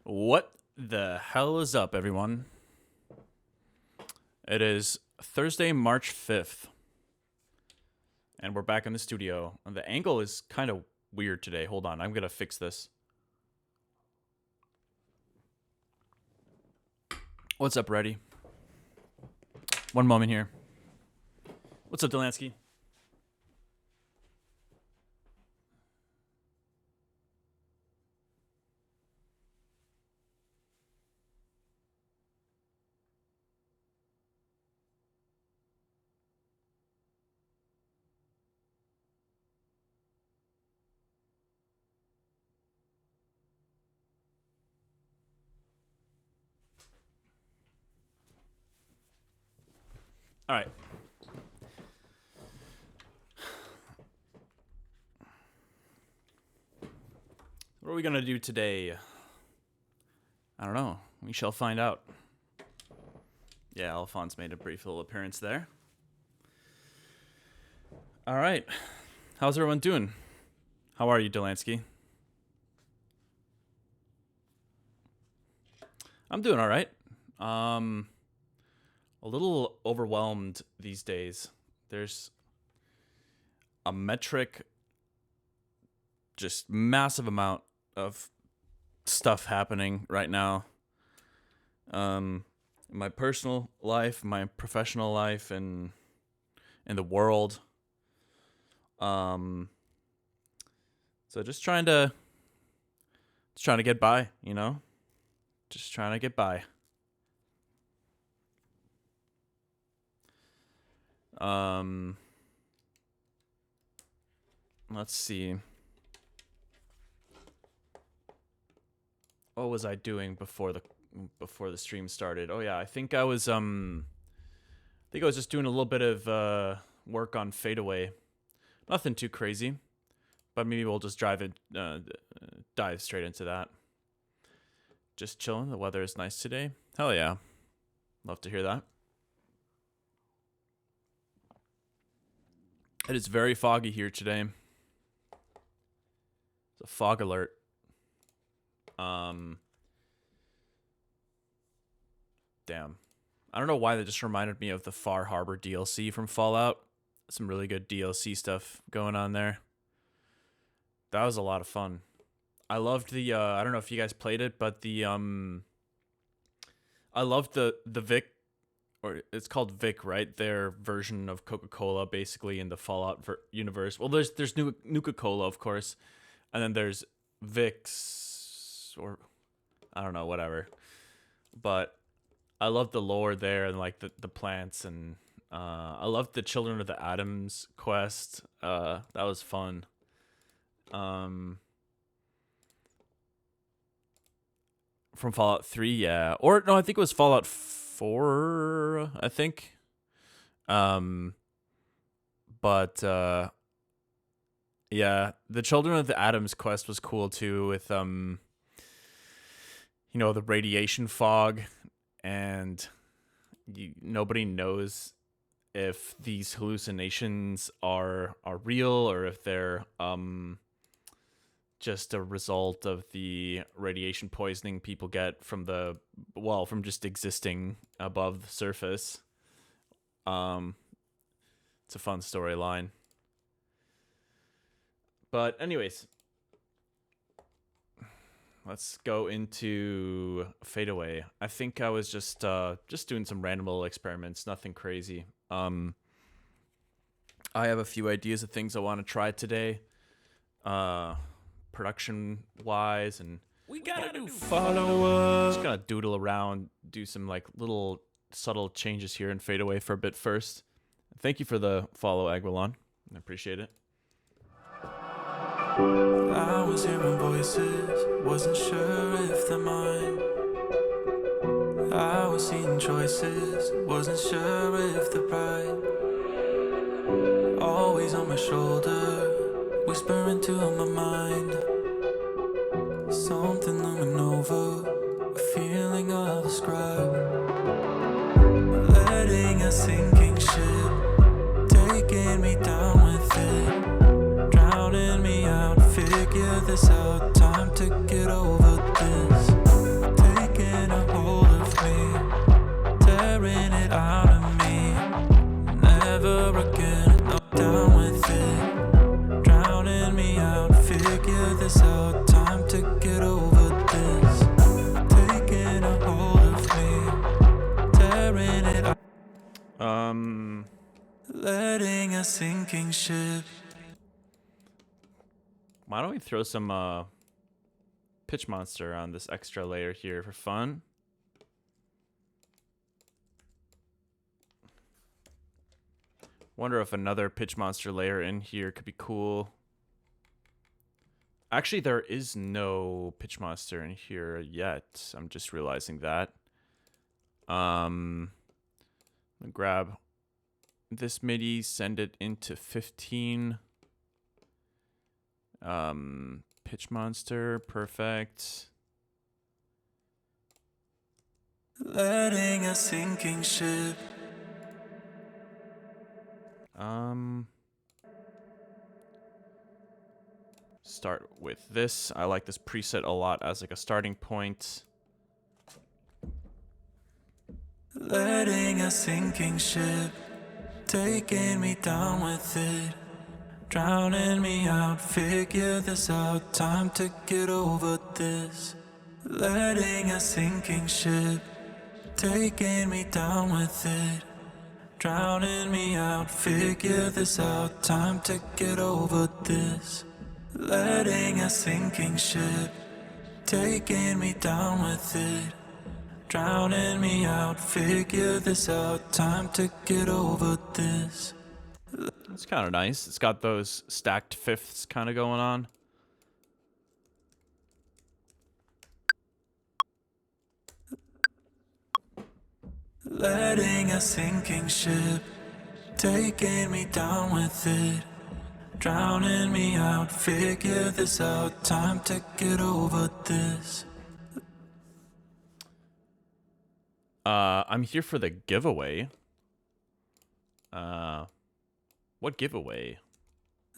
What the hell is up, everyone? It is Thursday, March 5th, and we're back in the studio. The angle is kind of weird today. Hold on, I'm going to fix this. What's up, Reddy? One moment here. What's up, Delansky? All right. What are we going to do today? I don't know. We shall find out. Yeah, Alphonse made a brief little appearance there. All right. How's everyone doing? How are you, Delansky? I'm doing all right. A little overwhelmed these days. There's a just massive amount of stuff happening right now. My personal life, my professional life, and in the world. So just trying to get by, you know. Just trying to get by. Let's see. What was I doing before the stream started? Oh yeah, I think I was just doing a little bit of work on Fadeaway. Nothing too crazy, but maybe we'll just dive straight into that. Just chilling. The weather is nice today. Hell yeah. Love to hear that. It is very foggy here today. It's a fog alert. Damn. I don't know why that just reminded me of the Far Harbor DLC from Fallout. Some really good DLC stuff going on there. That was a lot of fun. I loved the I don't know if you guys played it, but the I loved the Vic, or it's called Vic, right? Their version of Coca-Cola basically in the Fallout universe. Well, there's Nuka-Cola, of course, and then there's Vicks, or I don't know, whatever. But I loved the lore there and like the plants, and I loved the Children of the Atoms quest. That was fun. From Fallout 3, yeah. Or no, I think it was Fallout 4, I think. But yeah, the Children of the Atoms quest was cool too, with the radiation fog, and nobody knows if these hallucinations are real or if they're just a result of the radiation poisoning people get from from just existing above the surface. It's a fun storyline. But anyways, let's go into Fadeaway. I think I was just doing some random little experiments, nothing crazy. I have a few ideas of things I want to try today. Production wise, and we gotta do follow-up. Just gonna doodle around, do some like little subtle changes here and fade away for a bit first. Thank you for the follow, Aguilon. I appreciate it. I was hearing voices, wasn't sure if they're mine. I was seeing choices, wasn't sure if they're right. Always on my shoulder, whispering to my mind. Something looming over, a feeling I'll describe. Letting a sinking ship, taking me down with it, drowning me out, figure this out, time to get over this. Taking a hold of me, tearing it out of me, never again, no, down with it. Drowning me out, figure this out, time to get over this. Taking a hold of me, tearing it out. Letting a sinking ship. Why don't we throw some pitch monster on this extra layer here for fun? Wonder if another pitch monster layer in here could be cool. Actually, there is no pitch monster in here yet. I'm just realizing that. I'll grab this MIDI, send it into 15. Pitch monster, perfect. Letting a sinking ship. Start with this. I like this preset a lot as like a starting point. Letting a sinking ship, taking me down with it, drowning me out, figure this out, time to get over this. Letting a sinking ship, taking me down with it, drowning me out, figure this out, time to get over this. Letting a sinking ship, taking me down with it, drowning me out, figure this out, time to get over this. It's kind of nice. It's got those stacked fifths kind of going on. Letting a sinking ship, taking me down with it, drowning me out, figure this out, time to get over this. I'm here for the giveaway. What giveaway?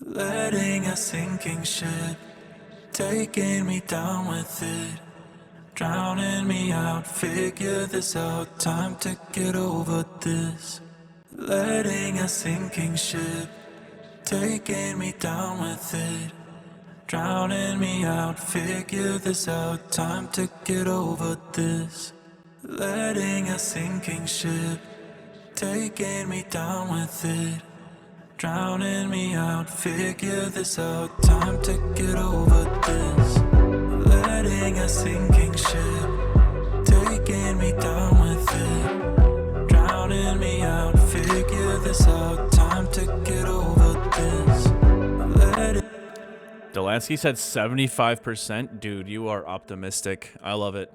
Letting a sinking ship, taking me down with it, drowning me out, figure this out, time to get over this. Letting a sinking ship, taking me down with it, drowning me out, figure this out, time to get over this. Letting a sinking ship, taking me down with it, drowning me out, figure this out, time to get over this. Letting a sinking ship, taking me down with it, drowning me out, figure this out, time to get over this. Delansky said 75%. Dude, you are optimistic. I love it.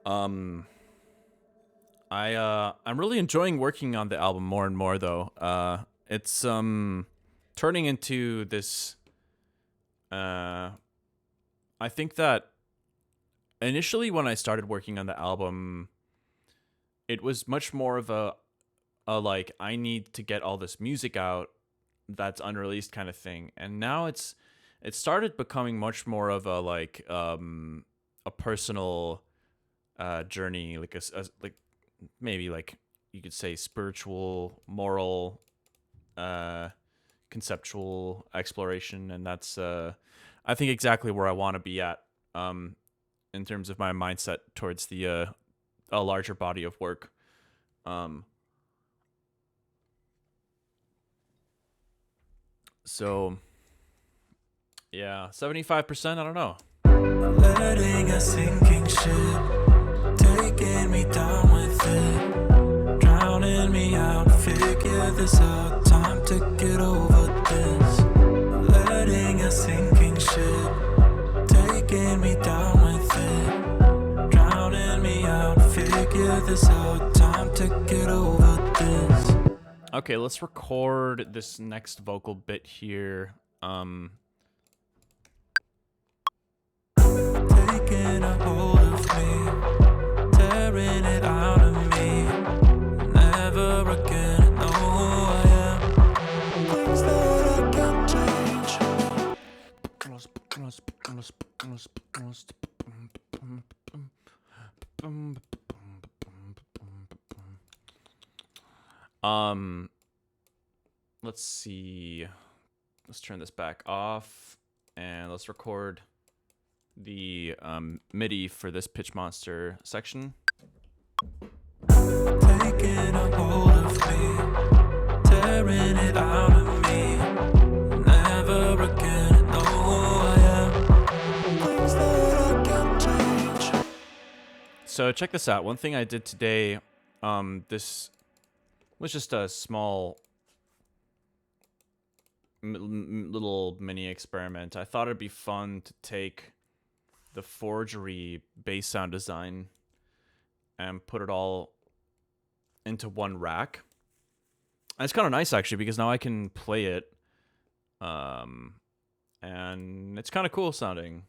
I'm really enjoying working on the album more and more though. It's turning into this I think that initially when I started working on the album, it was much more of a like I need to get all this music out that's unreleased kind of thing. And now it started becoming much more of a like a personal journey, like like maybe like you could say spiritual, moral, conceptual exploration, and that's I think exactly where I want to be at in terms of my mindset towards the a larger body of work. So yeah, 75%, I don't know. Letting a sinking ship, taking me down with it, drowning me out, figure this out, time to get over this. Letting a sinking ship, taking me down with it, drowning me out, figure this out, time to get over this. Okay, let's record this next vocal bit here. Taking a hold of me, tearing it out of me. Never again know who I am. Things that I can't change. Let's see. Let's turn this back off and let's record the MIDI for this pitch monster section. Taking a hold of me, tearing it out of me. Never again know who I am. Things that I can't change. So check this out. One thing I did today, this was just a small little mini experiment. I thought it'd be fun to take the Forgery bass sound design and put it all into one rack. And it's kind of nice actually because now I can play it, and it's kind of cool sounding.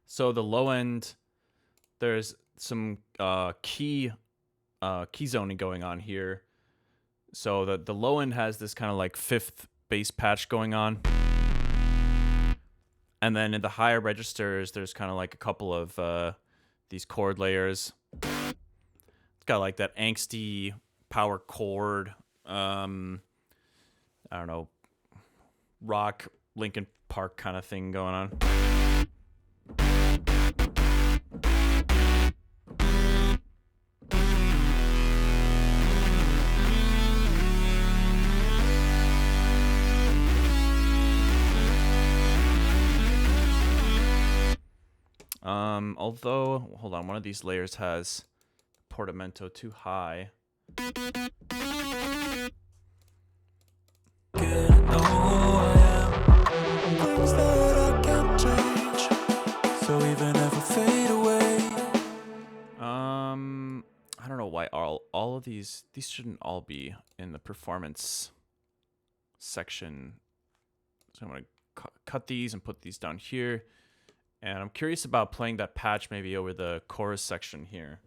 So the low end, there's some key zoning going on here. So the low end has this kind of like fifth bass patch going on. And then in the higher registers, there's kind of like a couple of these chord layers. It's got like that angsty power chord, I don't know, rock Linkin Park kind of thing going on. Although, hold on, one of these layers has portamento too high. I don't know why all of these shouldn't all be in the performance section. So I'm gonna cut these and put these down here. And I'm curious about playing that patch maybe over the chorus section here.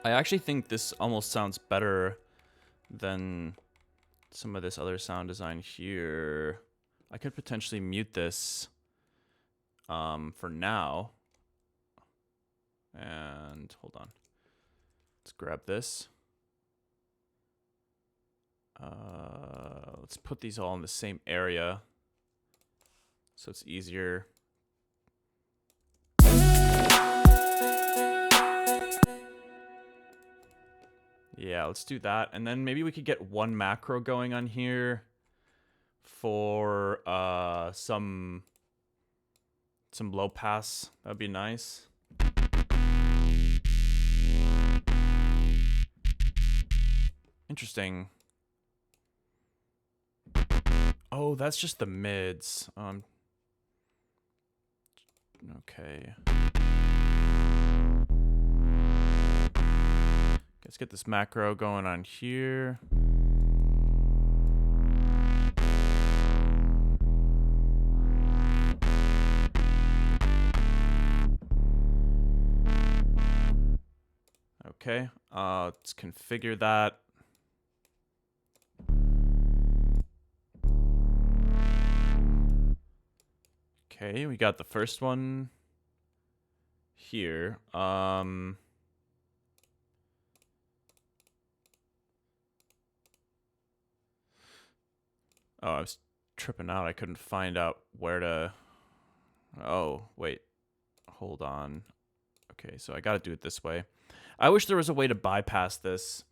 I actually think this almost sounds better than some of this other sound design here. I could potentially mute this for now. And hold on. Let's grab this. Let's put these all in the same area so it's easier. Yeah, let's do that. And then maybe we could get one macro going on here for some low pass. That'd be nice. Interesting. Oh, that's just the mids. Okay. Let's get this macro going on here. Okay, let's configure that. Okay, we got the first one here. Oh, I was tripping out. I couldn't find out where to... Oh, wait. Hold on. Okay, so I gotta do it this way. I wish there was a way to bypass this.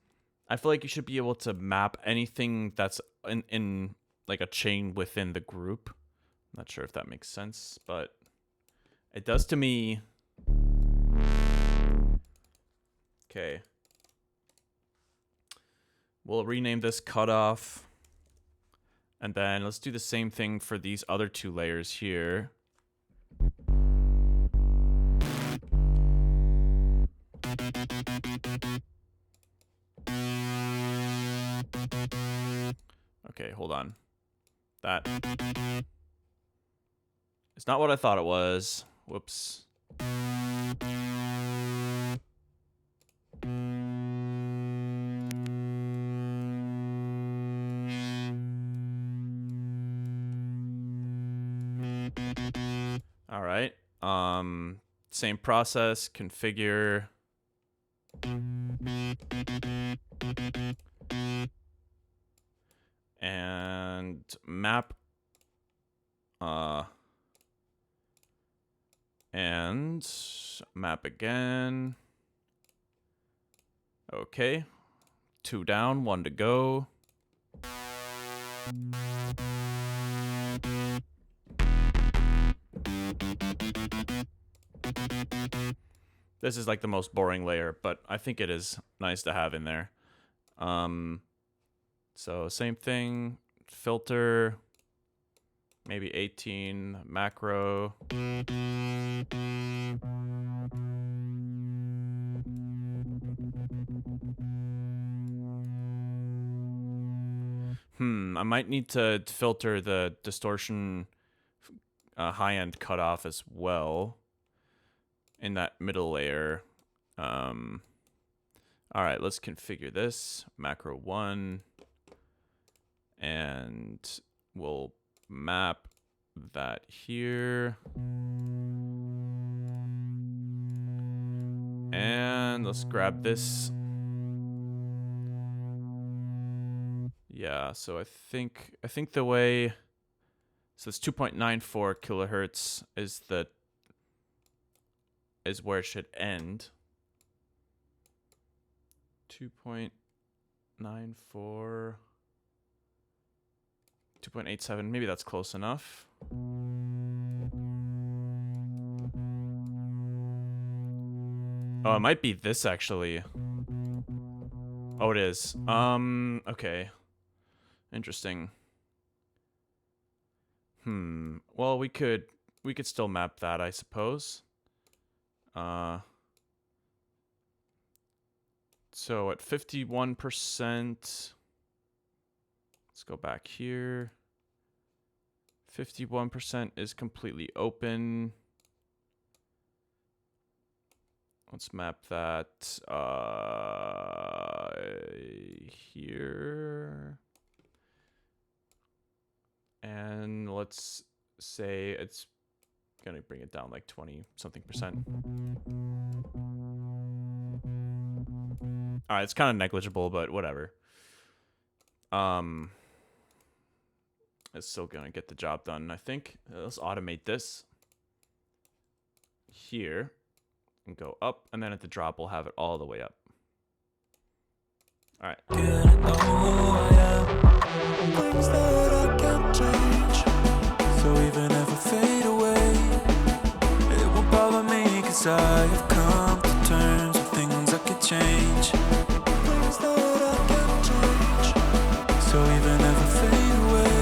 I feel like you should be able to map anything that's in like a chain within the group. I'm not sure if that makes sense, but it does to me. Okay. We'll rename this cutoff. And then let's do the same thing for these other two layers here. Okay, hold on. That is not what I thought it was. Whoops. All right. Same process, configure. And map. And map again. Okay. 2 down, 1 to go. This is like the most boring layer, but I think it is nice to have in there. So same thing, filter, maybe 18, macro. I might need to filter the distortion high-end cutoff as well in that middle layer. All right, let's configure this macro 1, and we'll map that here. And let's grab this. Yeah, so I think the way, so it's 2.94 kilohertz is where it should end. 2.94, 2.87, maybe that's close enough. Oh, it might be this actually. Oh, it is. Okay. Interesting. Well, we could still map that, I suppose. So at 51%, let's go back here. 51% is completely open. Let's map that here. And let's say it's gonna bring it down like 20-something%. All right, it's kind of negligible, but whatever. It's still gonna get the job done, I think. Let's automate this here and go up, and then at the drop we'll have it all the way up. All right. Things that I can't change, so even if I fade away, it won't bother me, 'cause I have come to terms with things I could change. Things that I can't change, so even if I fade away,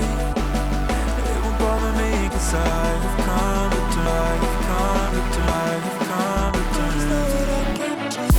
it won't bother me, 'cause I have come to terms, I have come to terms, I have come to terms that I can't change.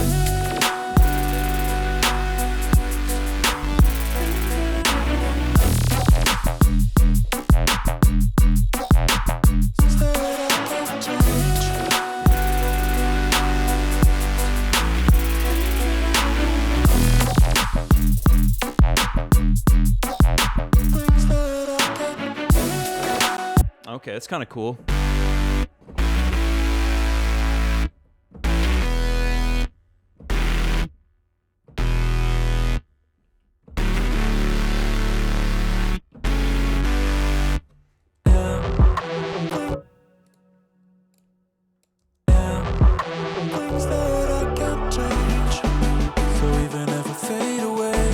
Okay, that's kind of cool. Things that I can't change, so even if I fade away,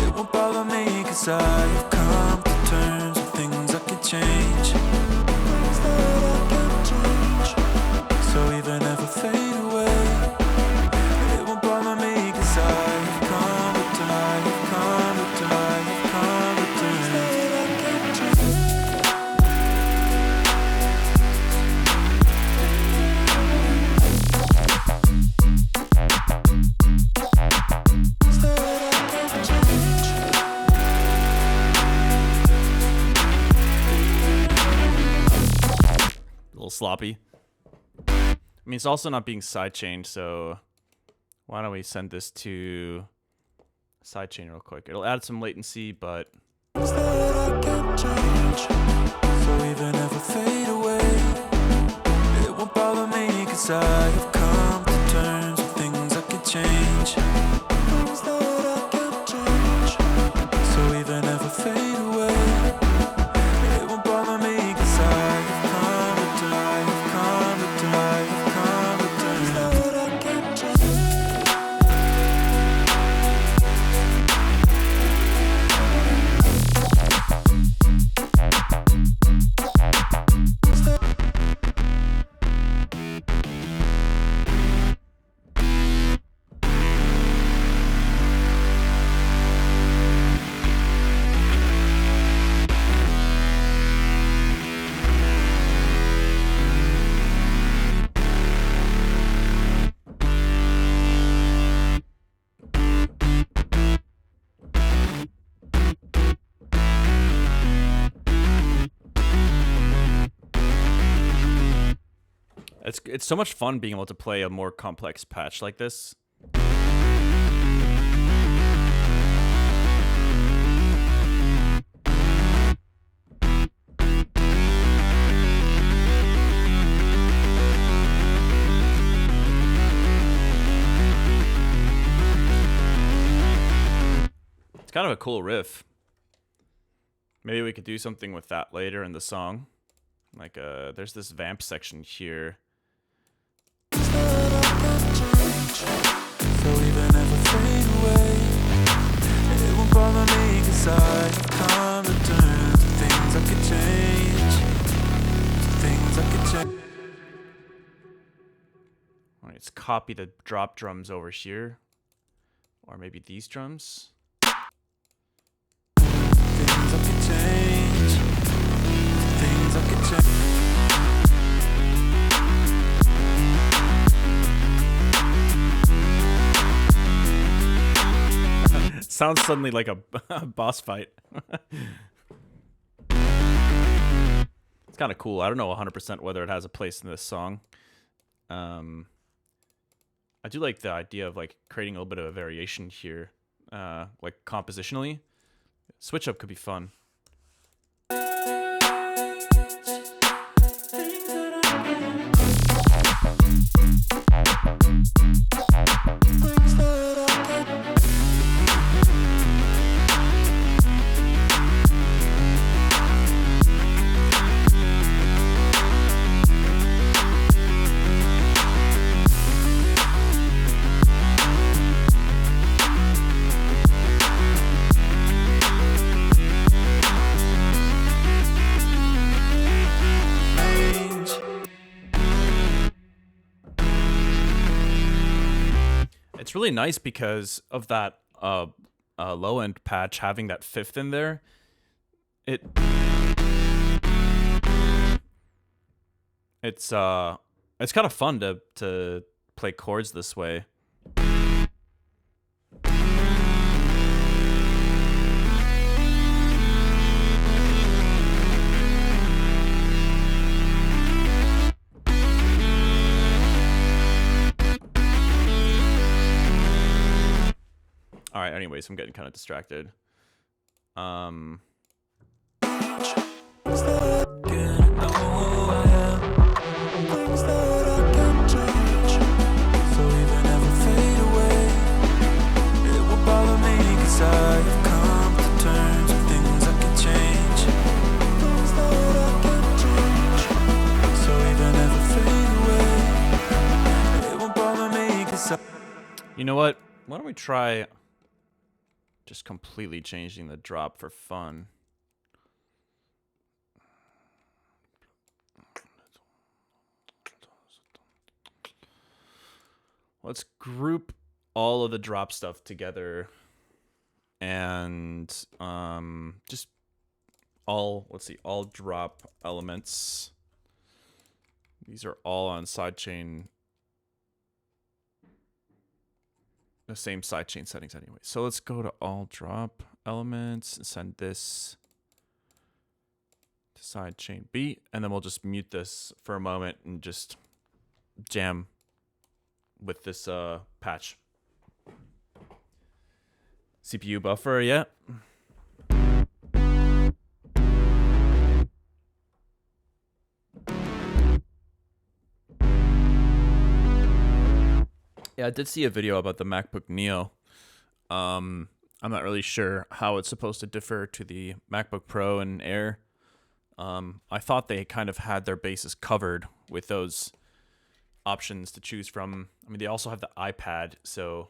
it won't bother me, 'cause I have come to terms with things I could change. Things that I can't change, so even if I fade away, it won't bother me, 'cause I have come to terms, I have come to terms, I have come to terms that I can't change. A little sloppy. I mean, it's also not being sidechained, so why don't we send this to sidechain real quick? It'll add some latency, but Things that I can't change, so even if I fade away, it won't bother me, 'cause I have come to terms with things I could change. Things that I can't change, so even if I fade away, it won't bother me, 'cause I have come to terms, I have come to terms, I have come to terms that I can't change. It's so much fun being able to play a more complex patch like this. It's kind of a cool riff. Maybe we could do something with that later in the song. Like, there's this vamp section here. So even if I fade away, it won't bother me, 'cause I've come to terms with things I could change. Things I could change. Alright, let's copy the drop drums over here. Or maybe these drums. Things I could change. Things I could change. Sounds suddenly like a boss fight. It's kind of cool. I don't know 100% whether it has a place in this song. I do like the idea of like creating a little bit of a variation here, like compositionally. Switch up could be fun. It's really nice because of that low end patch having that fifth in there. It's kind of fun to play chords this way. All right, anyways, I'm getting kind of distracted. You know what? Why don't we try just completely changing the drop for fun? Let's group all of the drop stuff together and just all drop elements. These are all on sidechain, the same sidechain settings anyway. So let's go to all drop elements and send this to sidechain B, and then we'll just mute this for a moment and just jam with this patch. CPU buffer, yeah. Yeah, I did see a video about the MacBook Neo. I'm not really sure how it's supposed to differ to the MacBook Pro and Air. I thought they kind of had their bases covered with those options to choose from. I mean, they also have the iPad, so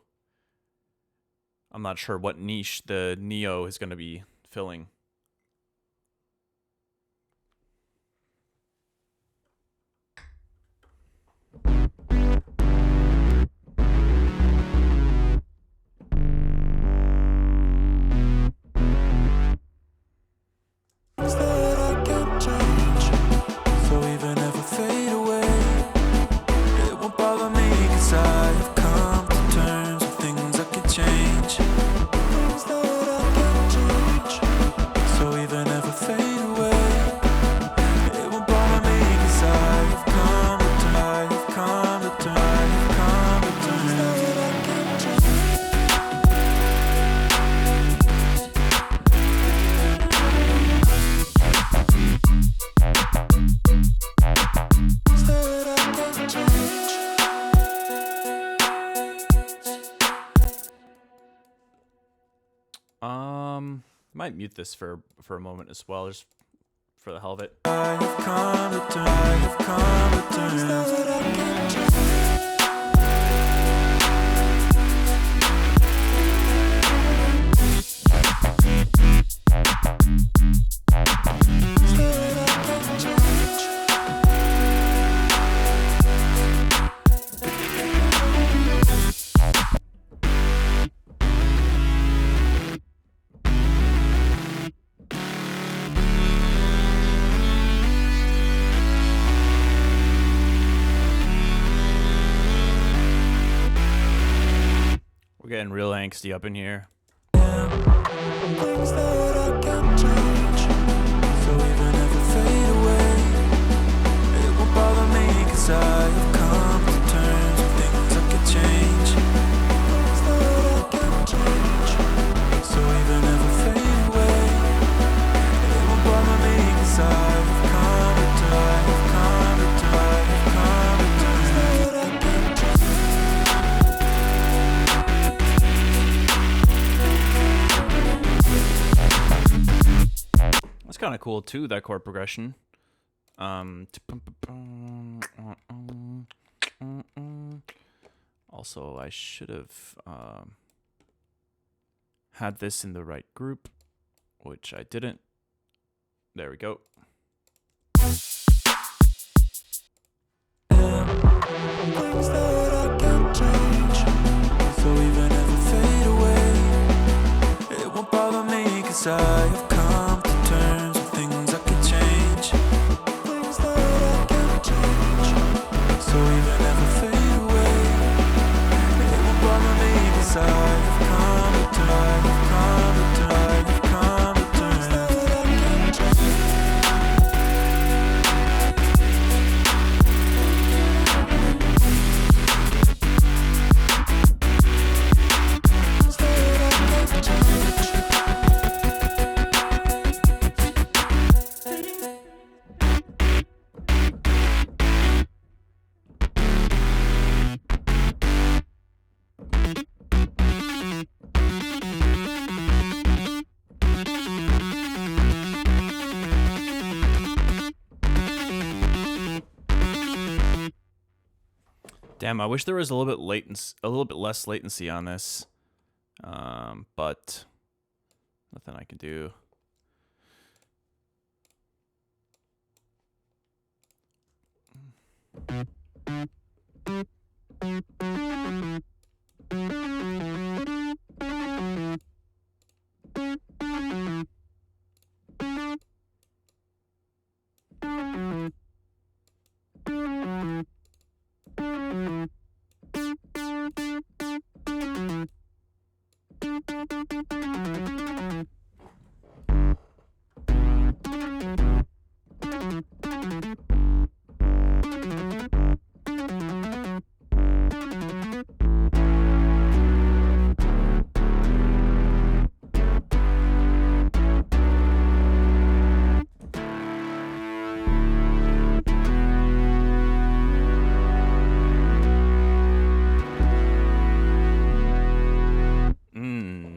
I'm not sure what niche the Neo is going to be filling. might mute this for a moment as well, just for the hell of it. I've come to terms. Getting real angsty up in here. Things that I can't change, so even if I fade away, it won't bother me, 'cause I have come to terms with things I could change. Things that I can't change, so even if I fade away, it won't bother me, 'cause I have come to terms, have come to terms, have come to terms that I can't change. That's kind of cool too, that chord progression. Also, I should have had this in the right group, which I didn't. There we go. Things that I can't change, so even if I fade away, it won't bother me, 'cause I have come to terms with things I could change. Things that I can't change, so even if I fade away, it won't bother me, 'cause I have come to terms, have come to terms, have come to terms that I can't change. Damn, I wish there was a little bit less latency on this. But nothing I can do.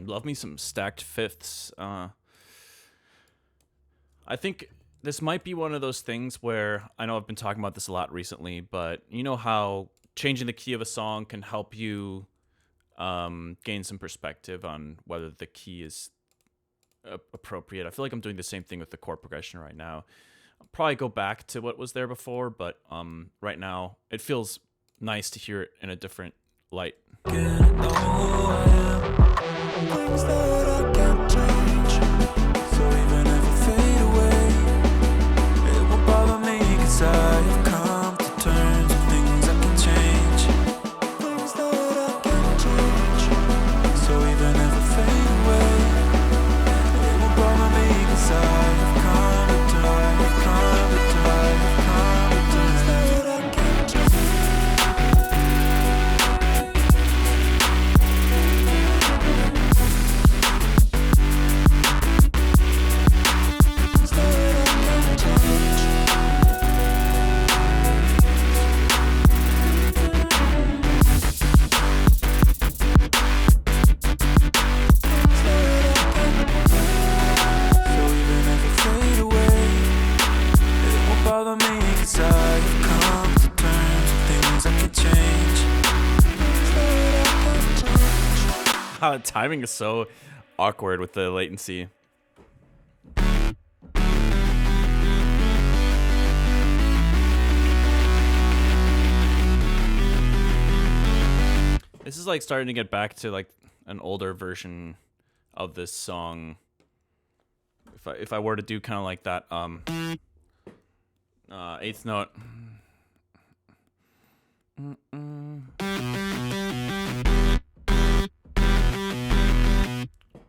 Love me some stacked fifths. I think this might be one of those things where, I know I've been talking about this a lot recently, but you know how changing the key of a song can help you gain some perspective on whether the key is appropriate. I feel like I'm doing the same thing with the chord progression right now. I'll probably go back to what was there before, but right now it feels nice to hear it in a different light. Things that I can't change, so even if I fade away, it won't bother me, 'cause I have come to terms with things I can change. Things that I can't change, so even if I fade away, it won't bother me, 'cause I have come to terms, have come to terms, have come to terms that I can't change. Timing is so awkward with the latency. This is like starting to get back to like an older version of this song. If I were to do kind of like that eighth note.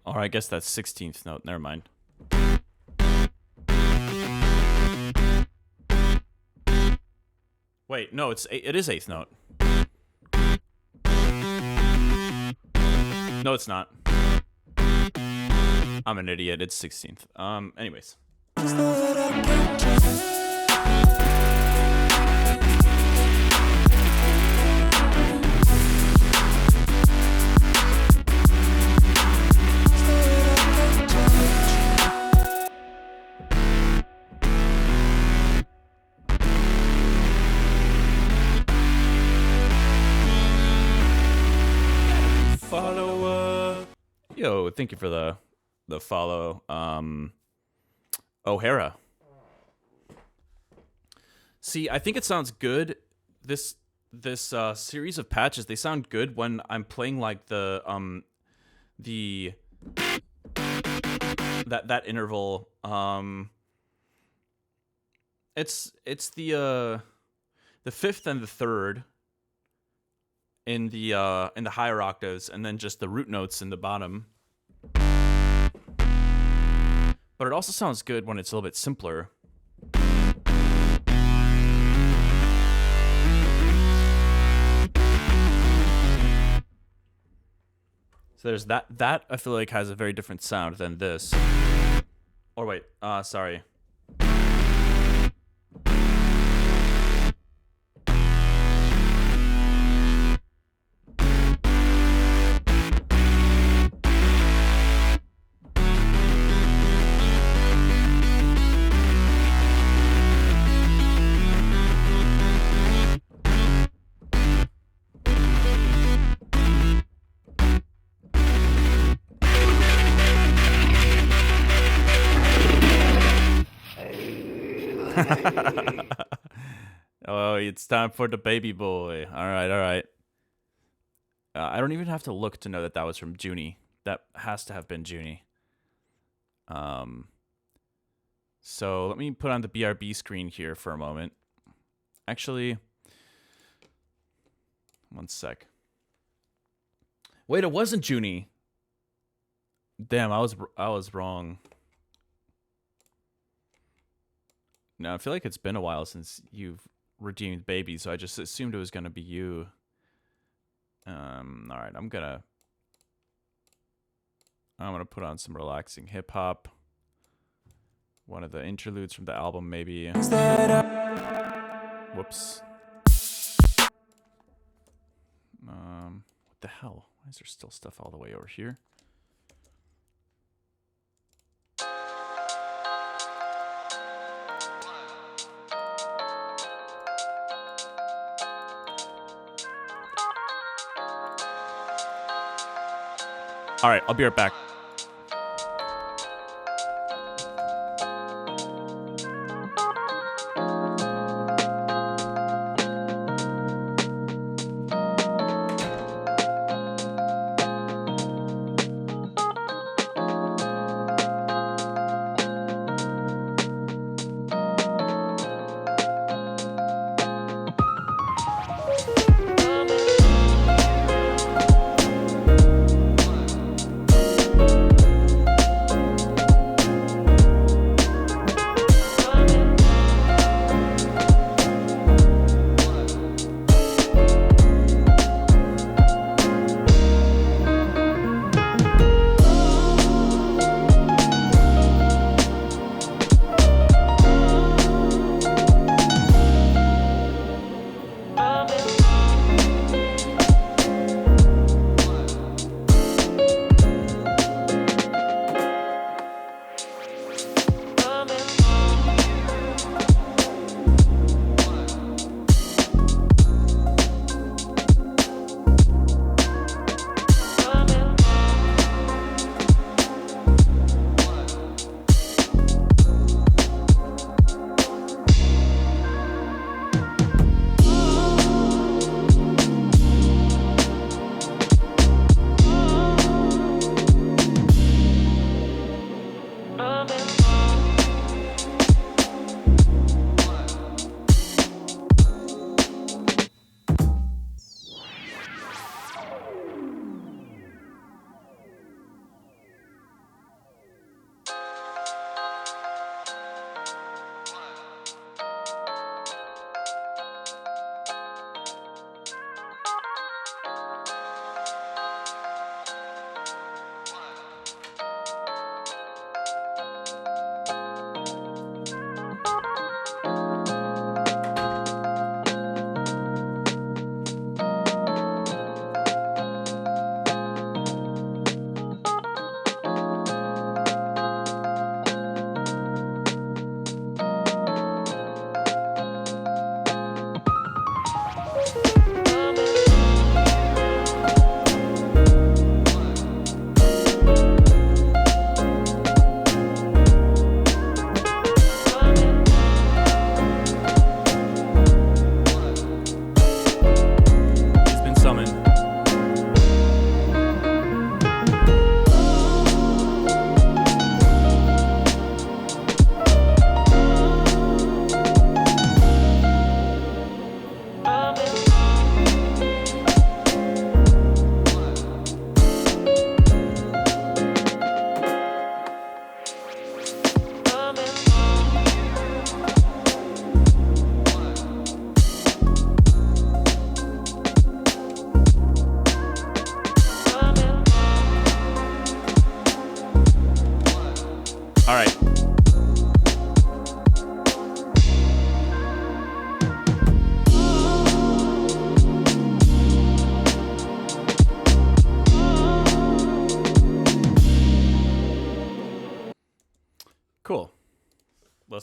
Or I guess that's 16th note. Never mind. Wait, no, it is 8th note. No, it's not. I'm an idiot. It's 16th. Anyways. Yo, thank you for the follow. O'Hara. See, I think it sounds good. This series of patches, they sound good when I'm playing like that interval. It's the fifth and the third in the higher octaves, and then just the root notes in the bottom. But it also sounds good when it's a little bit simpler. So there's that. That I feel like has a very different sound than this. Or wait, sorry. Oh, it's time for the baby boy. All right. I don't even have to look to know that was from Junie. That has to have been Junie. So let me put on the BRB screen here for a moment. Actually, one sec. Wait, it wasn't Junie. Damn, I was wrong. No, I feel like it's been a while since you've redeemed baby, so I just assumed it was gonna be you. All right, I'm gonna put on some relaxing hip hop. One of the interludes from the album, maybe. Whoops. What the hell? Why is there still stuff all the way over here? All right, I'll be right back.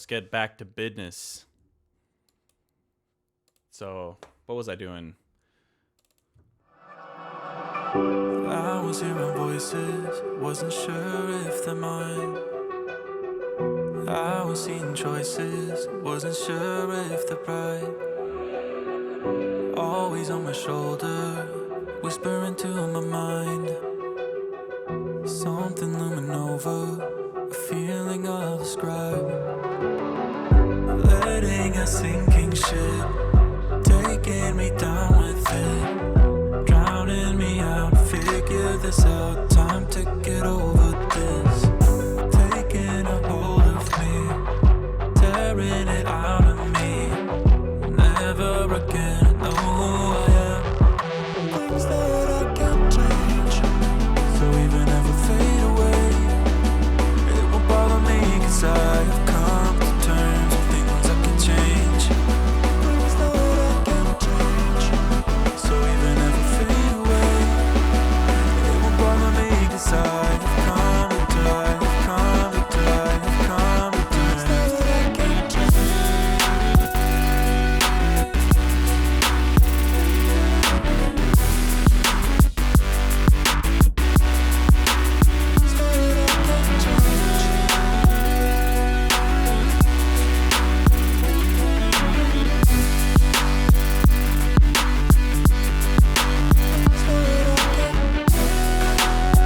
let's get back to business. So, what was I doing? I was hearing voices, wasn't sure if they're mine. I was seeing choices, wasn't sure if they're right. Always on my shoulder, whispering to my mind. Something looming over, a feeling of a scribe. Letting a sinking ship, taking me down with it, drowning me out, figure this out, time to get over this. Taking a hold of me, tearing it out of me, never again know who I am. Things that I can't change, so even if I fade away, it won't bother me, 'cause I have come to terms with things I can change. Things that I can't change, so even if I fade away, it won't bother me, 'cause I have come to die, have come to die, have come to terms that I can't change.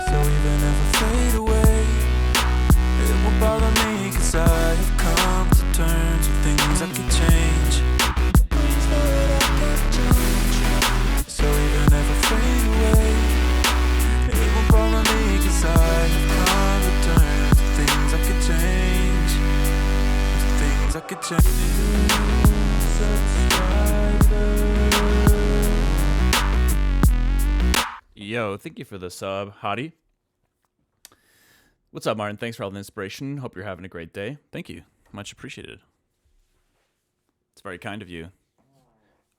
So even if I fade away, it won't bother me, 'cause I have come to terms with things I can change. Things that I can't change. So even if I fade away, it won't bother me, 'cause I have come to terms with things I can change. Things I can change. Subscriber. Yo, thank you for the sub, Hottie. What's up, Martin? Thanks for all the inspiration. Hope you're having a great day. Thank you. Much appreciated. It's very kind of you.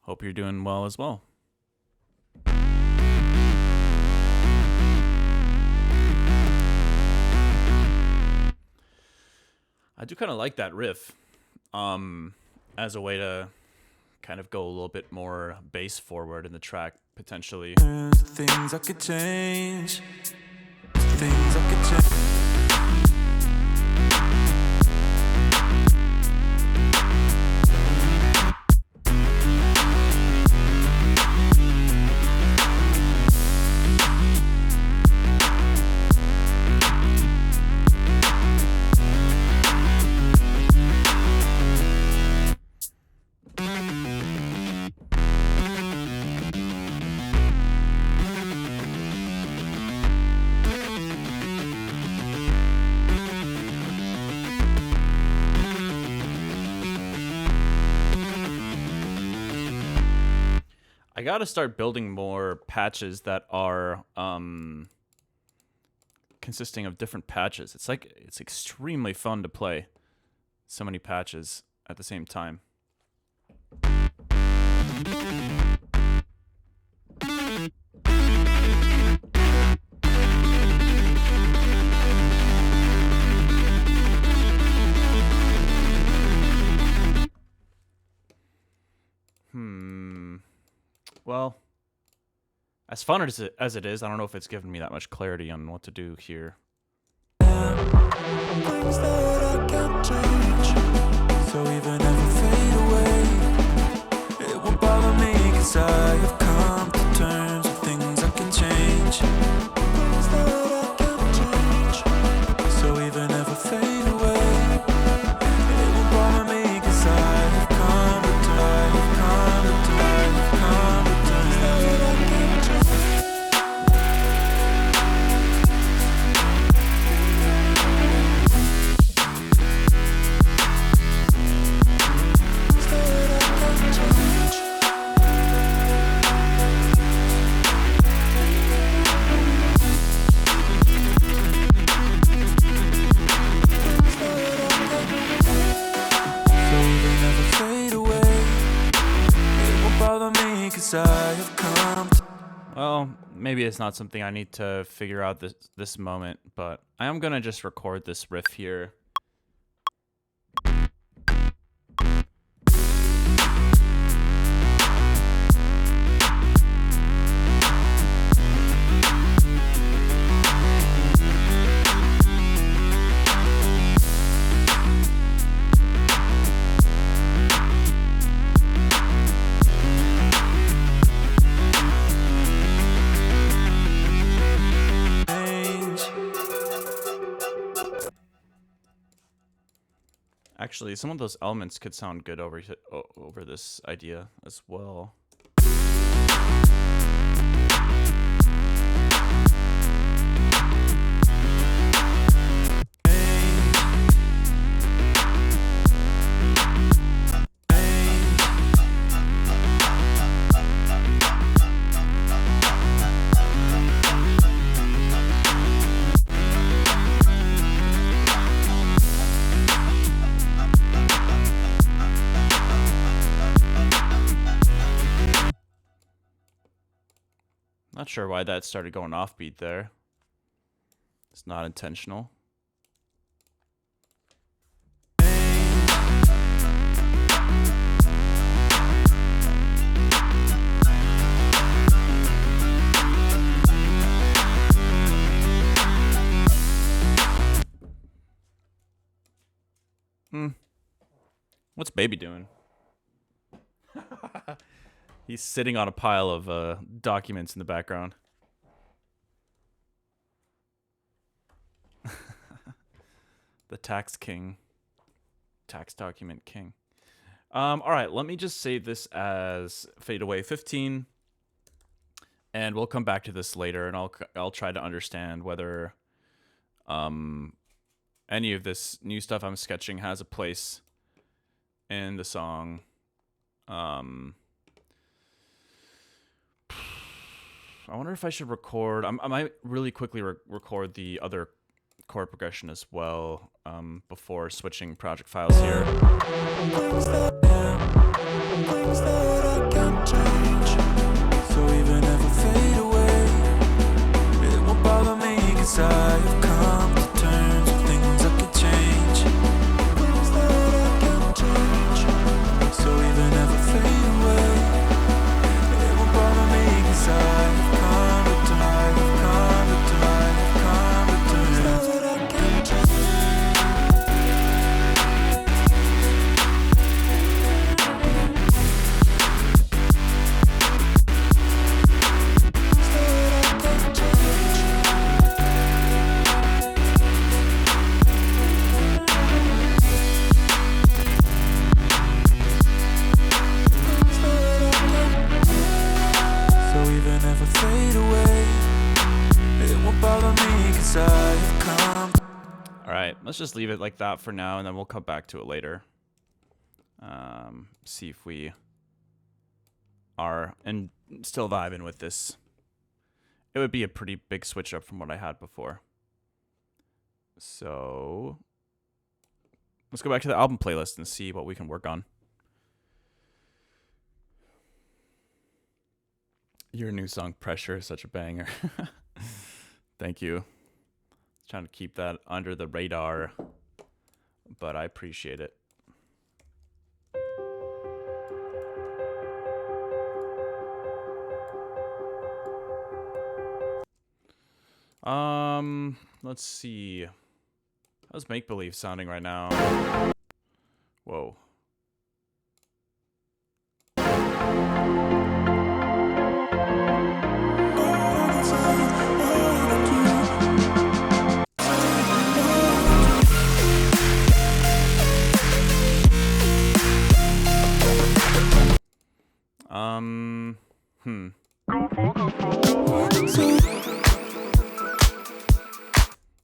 Hope you're doing well as well. I do kind of like that riff as a way to kind of go a little bit more bass forward in the track, potentially. Things I could change. Things I could change. I gotta start building more patches that are consisting of different patches. It's extremely fun to play so many patches at the same time. Well, as fun as it is, I don't know if it's given me that much clarity on what to do here. Things that I can't change. So even if I fade away, it won't bother me, 'cause I have come to terms with things I can change. Things that I can't change. So even if I fade away, it won't bother me, 'cause I have come to die, have come to die, have come to terms that I can't change. Well, maybe it's not something I need to figure out this moment, but I am gonna just record this riff here. Actually, some of those elements could sound good over this idea as well. Not sure why that started going offbeat there. It's not intentional. What's baby doing? He's sitting on a pile of documents in the background. The tax king. Tax document king. All right, let me just save this as fade away 15. And we'll come back to this later, and I'll try to understand whether any of this new stuff I'm sketching has a place in the song. I wonder if I should record. I might really quickly record the other chord progression as well before switching project files here. Things that I can't change. So even if I fade away, it won't bother me, 'cause I have come to terms with things I can change. Things that I can't change. So even if I fade away, it won't bother me, 'cause I have come to terms. Things that I can't change. Let's just leave it like that for now, and then we'll come back to it later. See if we are and still vibing with this. It would be a pretty big switch up from what I had before. So let's go back to the album playlist and see what we can work on. Your new song, Pressure, is such a banger. Thank you. Trying to keep that under the radar, but I appreciate it. Let's see. How's Make Believe sounding right now? Whoa.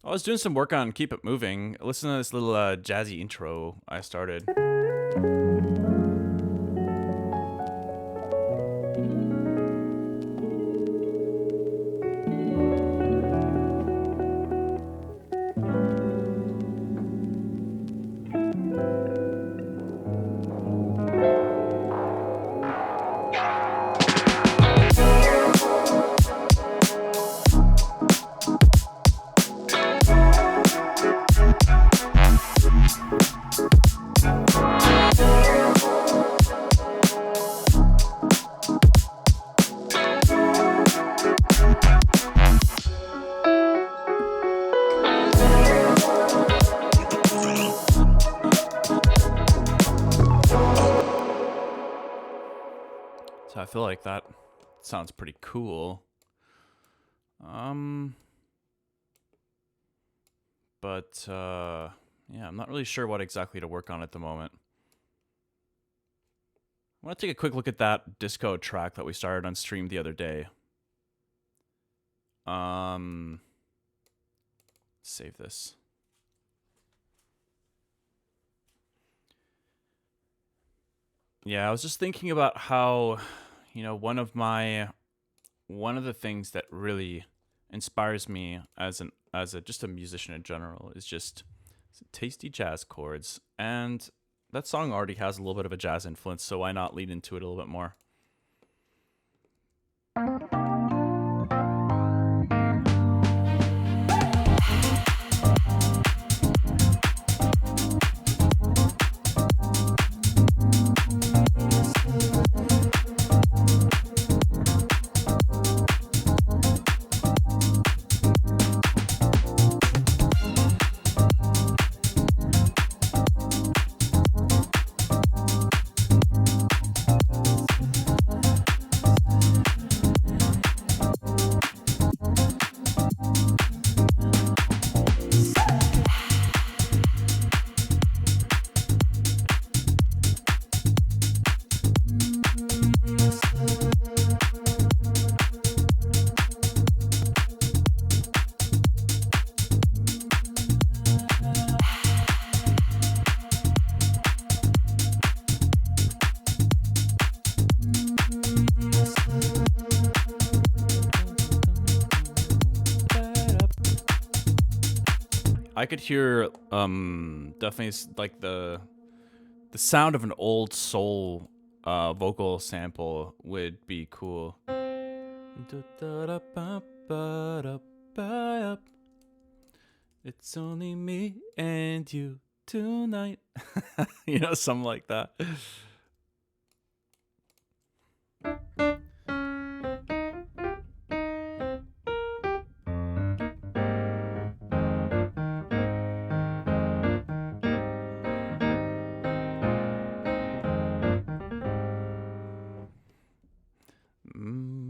I was doing some work on Keep It Moving. Listen to this little jazzy intro I started. So I feel like that sounds pretty cool. But Yeah, I'm not really sure what exactly to work on at the moment. I want to take a quick look at that disco track that we started on stream the other day. Save this. Yeah, I was just thinking about how, one of the things that really inspires me as just a musician in general is just tasty jazz chords, and that song already has a little bit of a jazz influence, so why not lean into it a little bit more? I could hear definitely like the sound of an old soul vocal sample would be cool. It's only me and you tonight. Something like that.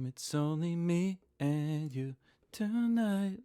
It's only me and you tonight.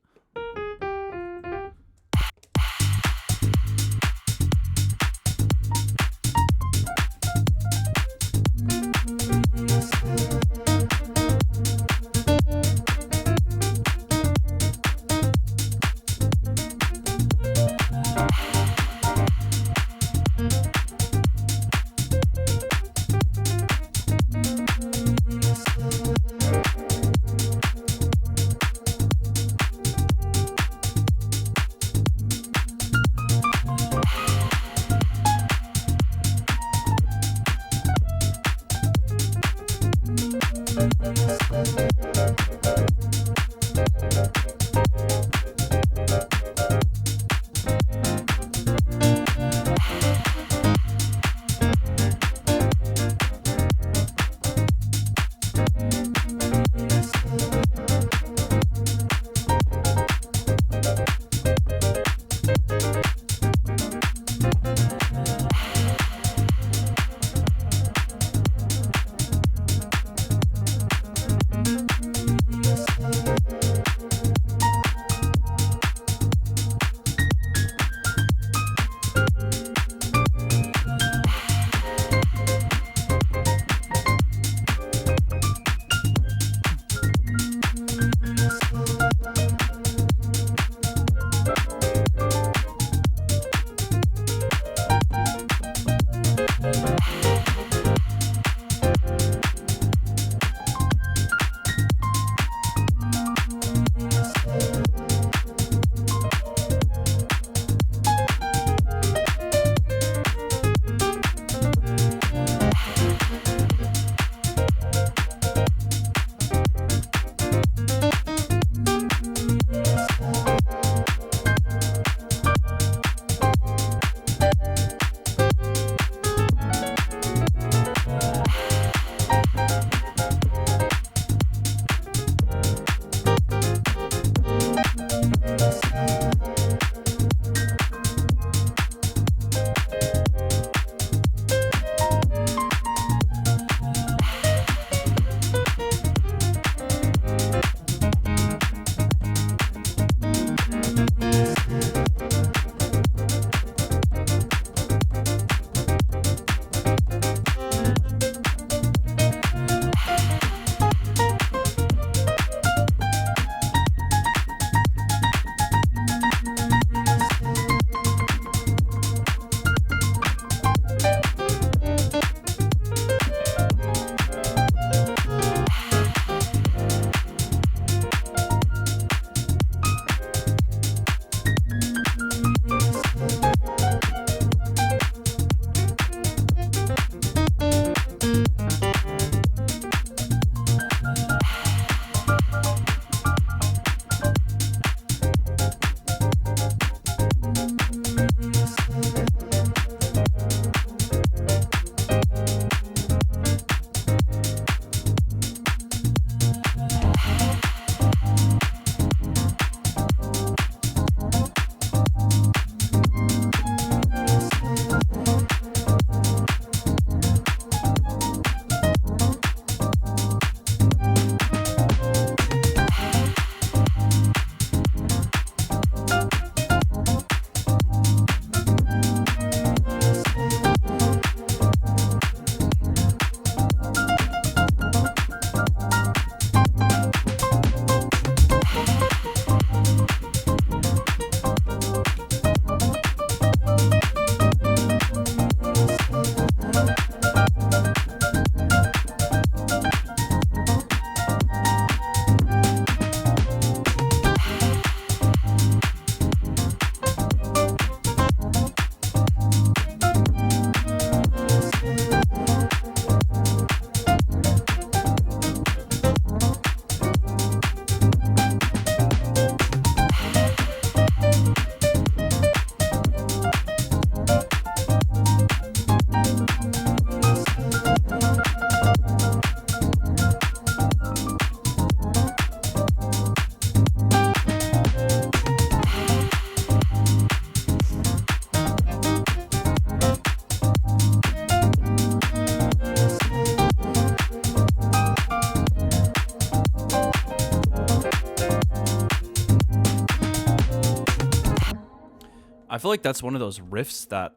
feel like that's one of those riffs that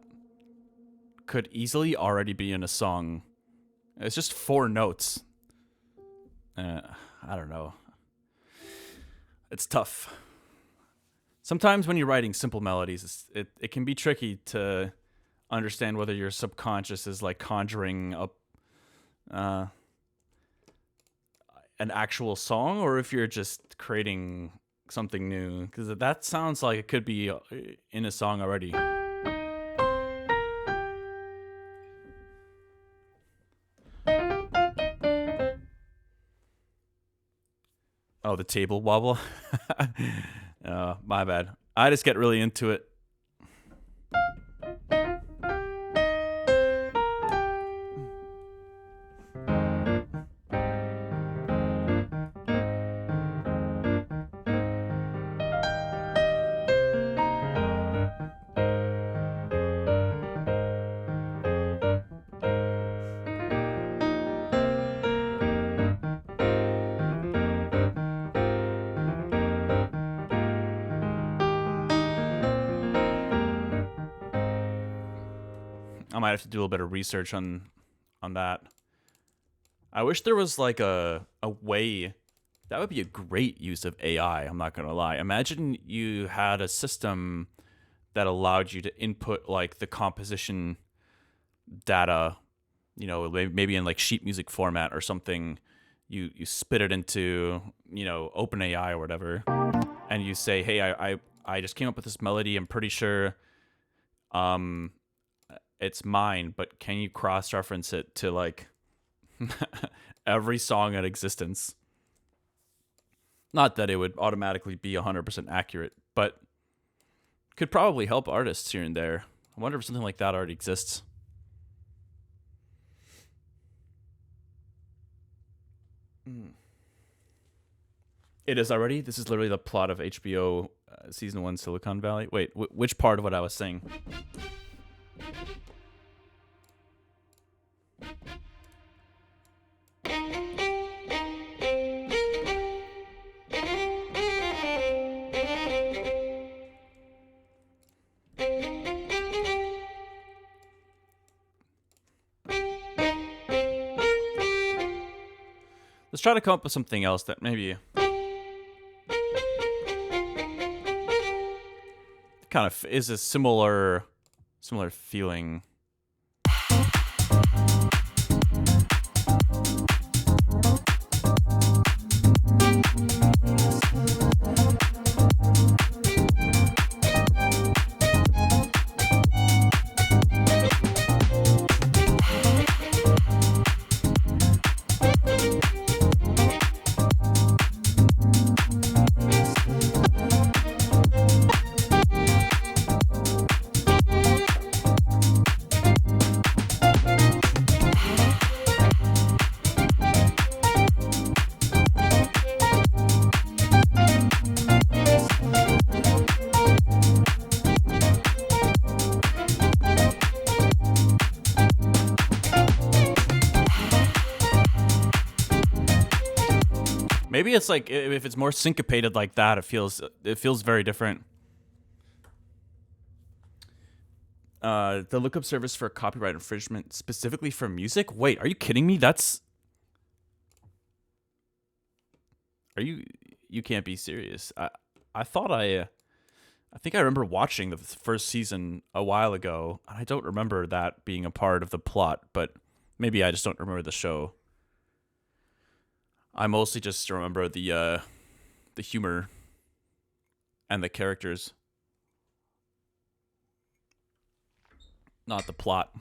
could easily already be in a song. It's just 4 notes. I don't know. It's tough. Sometimes when you're writing simple melodies, it can be tricky to understand whether your subconscious is like conjuring up an actual song, or if you're just creating something new, because that sounds like it could be in a song already. Oh, the table wobble. My bad. I just get really into it. I might have to do a little bit of research on that. I wish there was like a way. That would be a great use of AI, I'm not going to lie. Imagine you had a system that allowed you to input like the composition data, you know, maybe in like sheet music format or something. You spit it into, you know, OpenAI or whatever, and you say, hey, I just came up with this melody. I'm pretty sure it's mine, but can you cross-reference it to like every song in existence? Not that it would automatically be 100% accurate, but could probably help artists here and there. I wonder if something like that already exists. It is already? This is literally the plot of HBO season 1 Silicon Valley. Wait, which part of what I was saying? Let's try to come up with something else that maybe kind of is a similar feeling. Maybe it's like if it's more syncopated like that, it feels very different. The lookup service for copyright infringement specifically for music? Wait, are you kidding me? You can't be serious. I think I remember watching the first season a while ago, and I don't remember that being a part of the plot, but maybe I just don't remember the show. I mostly just remember the humor and the characters, not the plot.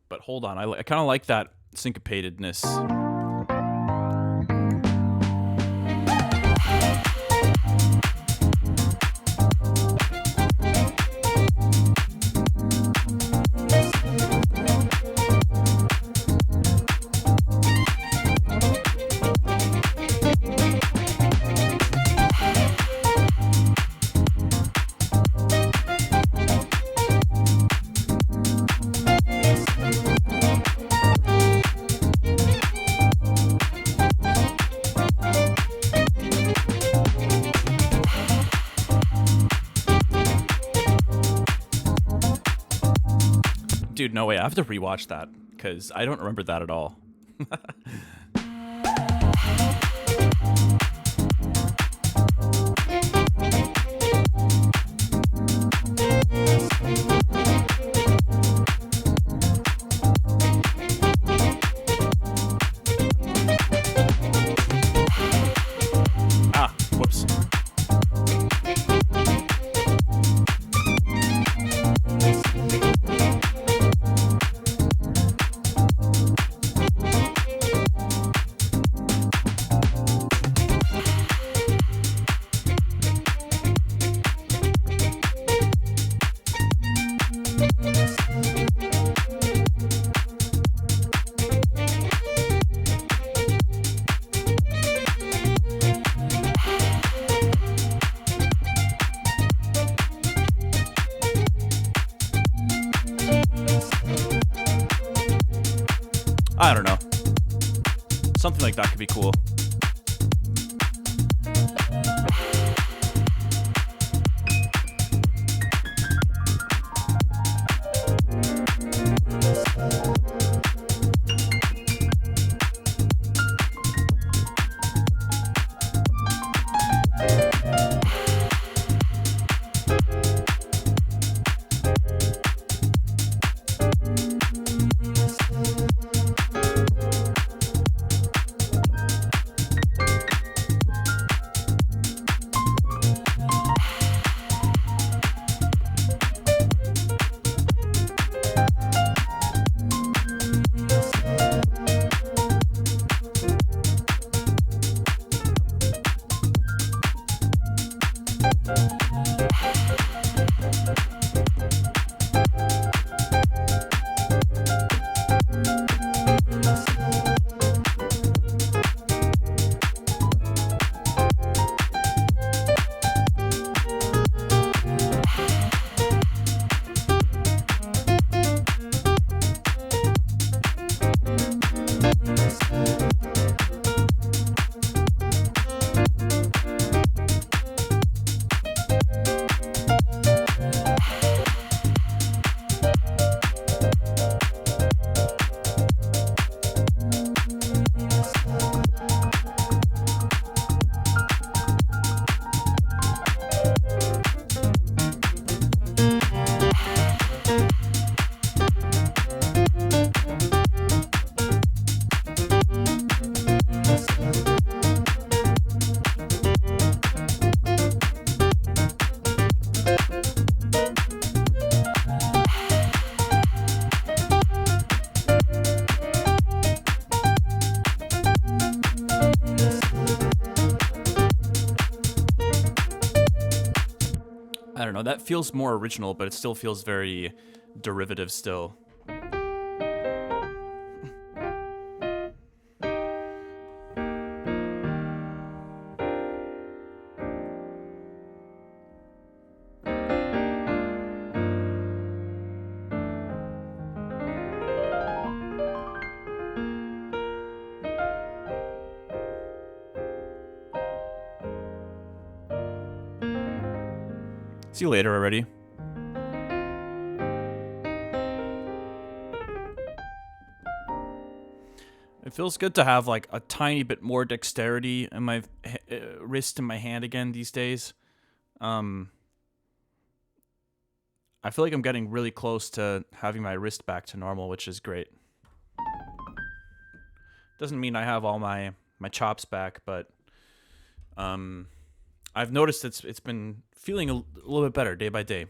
But hold on, I kind of like that syncopatedness. no way. I have to rewatch that because I don't remember that at all. Whoops. I don't know. Something like that could be cool. I don't know. That feels more original, but it still feels very derivative still. See you later already. It feels good to have like a tiny bit more dexterity in my wrist and my hand again these days. I feel like I'm getting really close to having my wrist back to normal, which is great. Doesn't mean I have all my chops back, but I've noticed it's been feeling a little bit better day by day.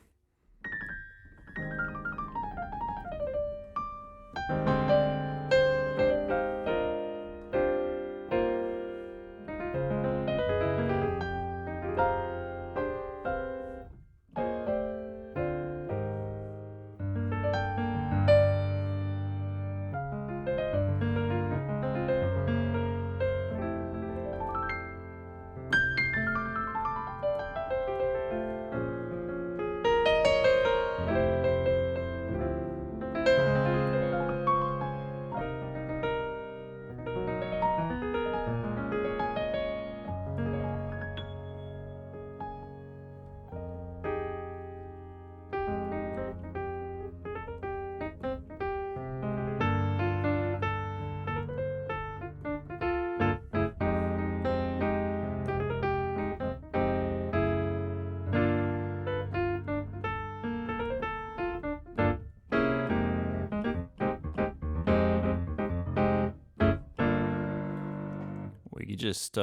Like you just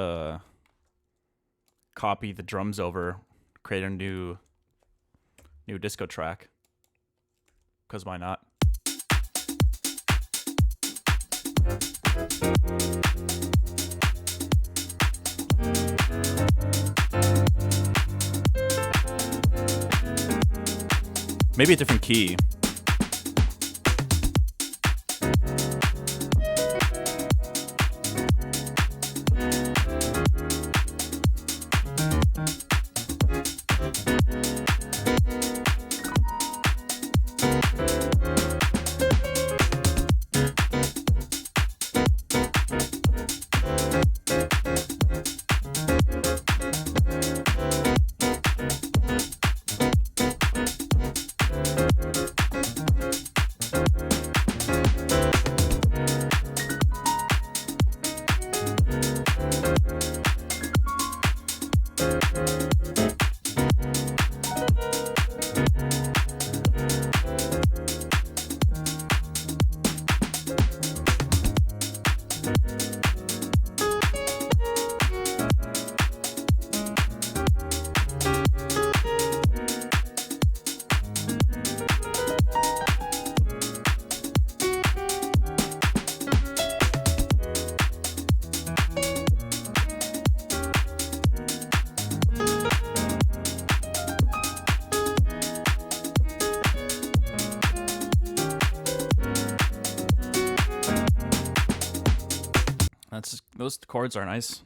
copy the drums over, create a new disco track. Because why not? Maybe a different key. Those chords are nice.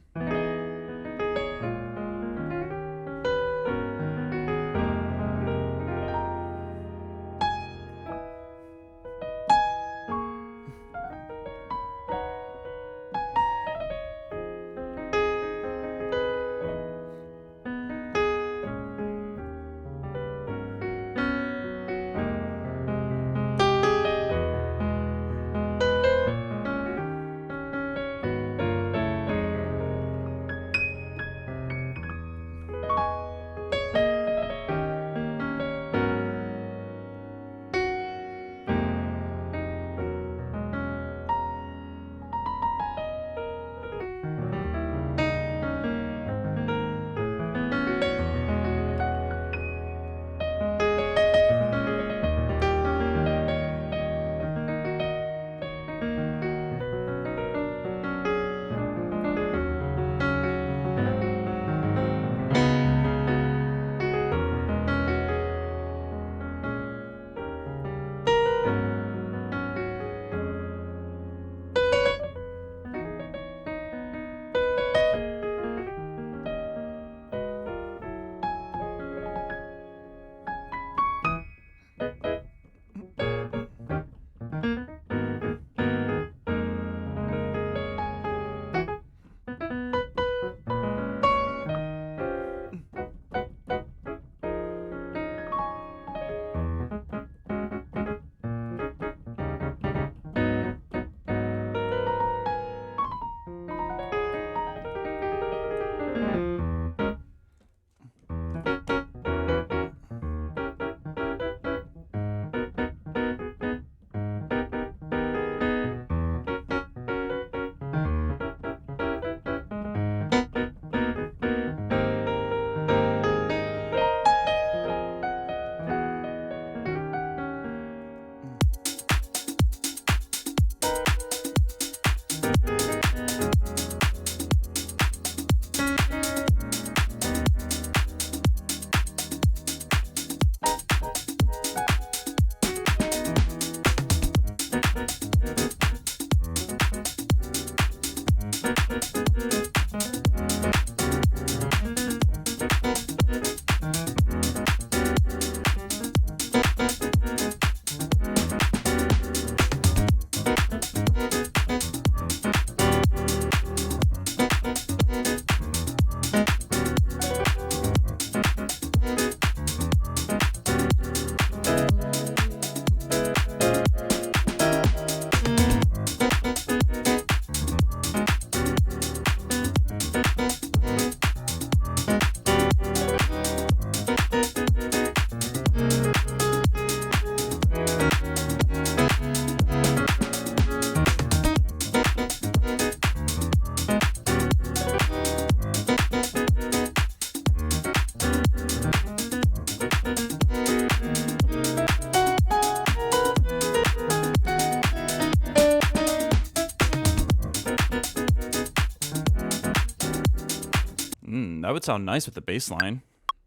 That would sound nice with the bass line.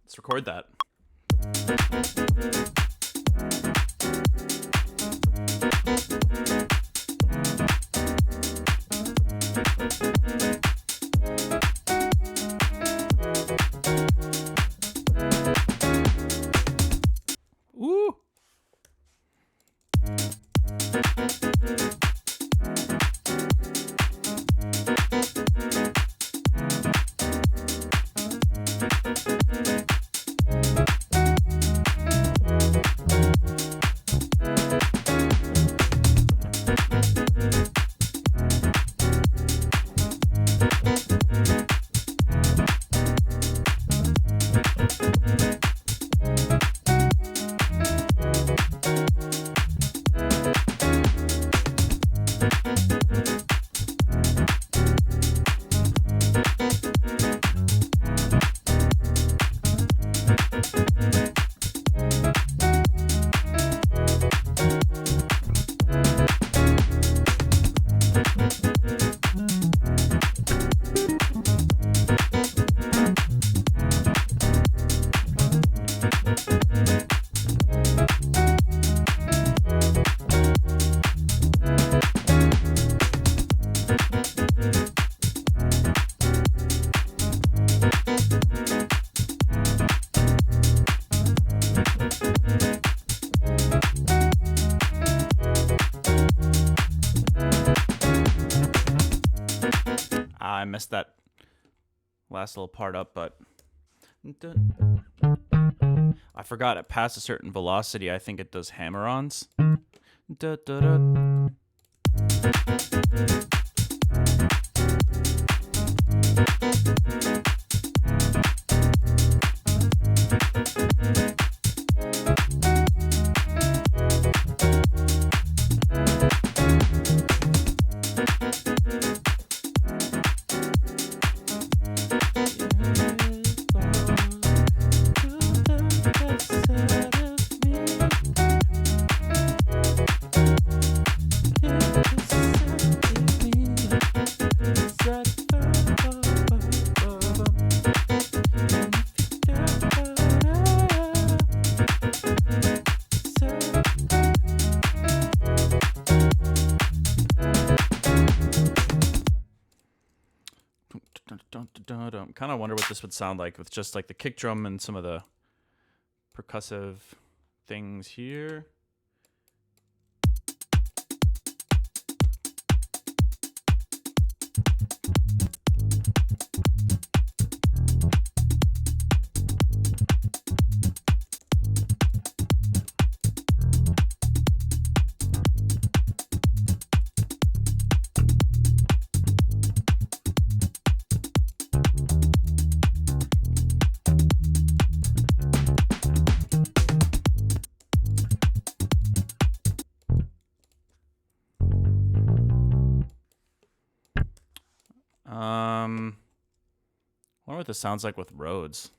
Let's record that. Woo! I messed that last little part up, but I forgot it past a certain velocity. I think it does hammer-ons. Kind of wonder what this would sound like with just like the kick drum and some of the percussive things here. I wonder what this sounds like with Rhodes.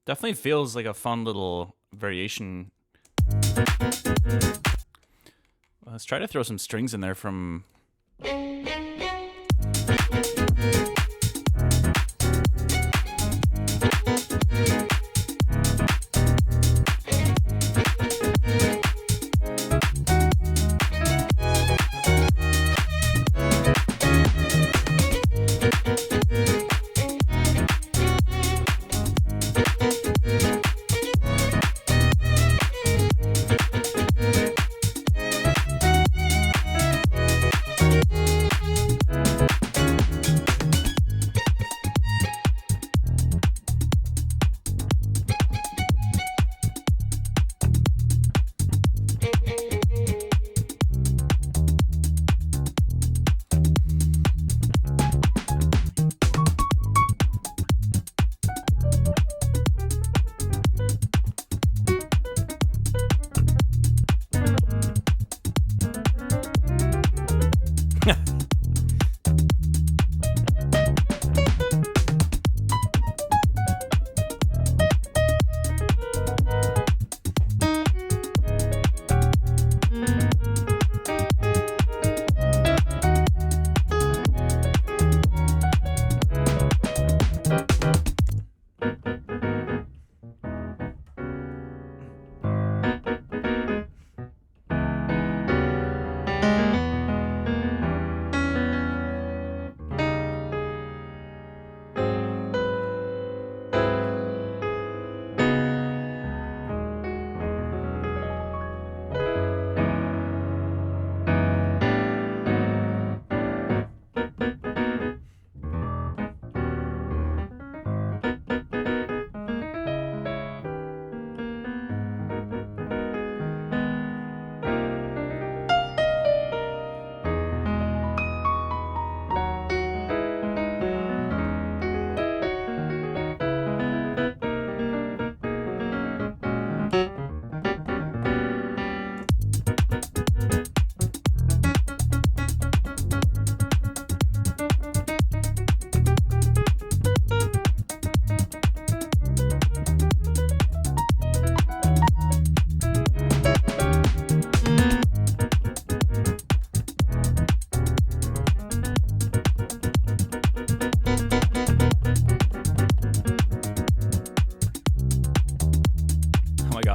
Definitely feels like a fun little variation. Let's try to throw some strings in there from.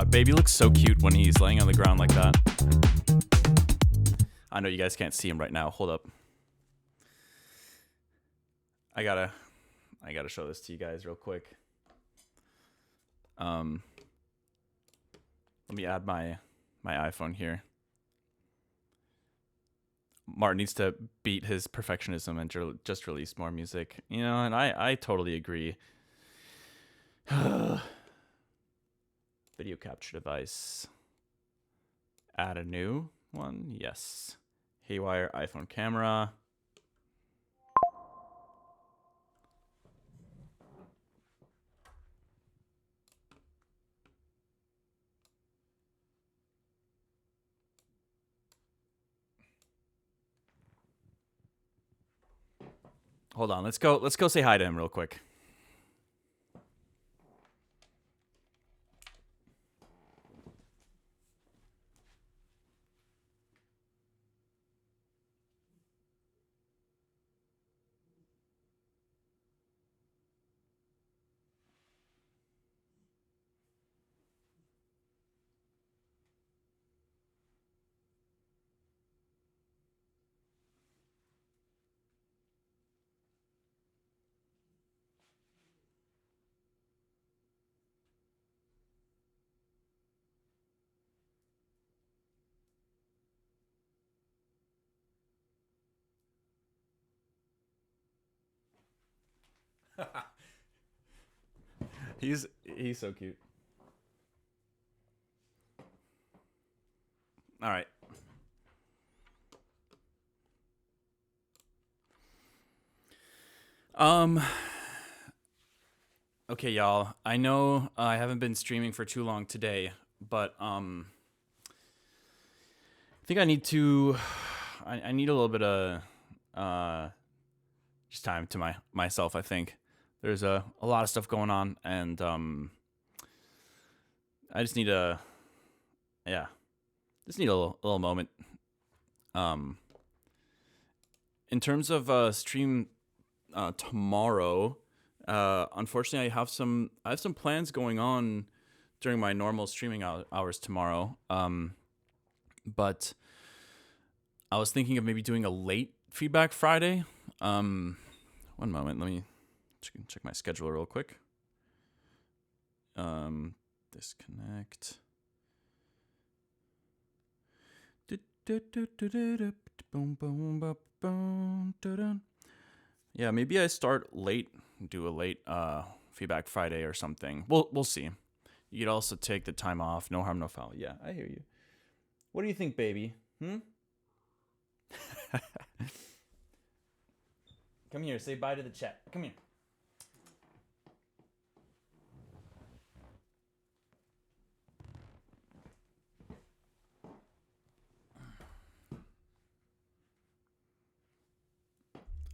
Baby looks so cute when he's laying on the ground like that. I know you guys can't see him right now. Hold up. I gotta show this to you guys real quick. Let me add my iPhone here. Martin needs to beat his perfectionism and just release more music. You know, and I totally agree. Video capture device. Add a new one. Yes. Haywyre iPhone camera. Hold on. Let's go say hi to him real quick. He's so cute. All right. Okay, y'all. I know I haven't been streaming for too long today, but I think I need to. I need a little bit of just time to myself. I think there's a lot of stuff going on, and I just need a little moment. In terms of stream tomorrow, unfortunately I have some plans going on during my normal streaming hours tomorrow. But I was thinking of maybe doing a late Feedback Friday. One moment, let me check my schedule real quick. Disconnect. Yeah, maybe I start late, do a late Feedback Friday or something. We'll see. You could also take the time off. No harm, no foul. Yeah, I hear you. What do you think, baby? Come here, say bye to the chat. Come here.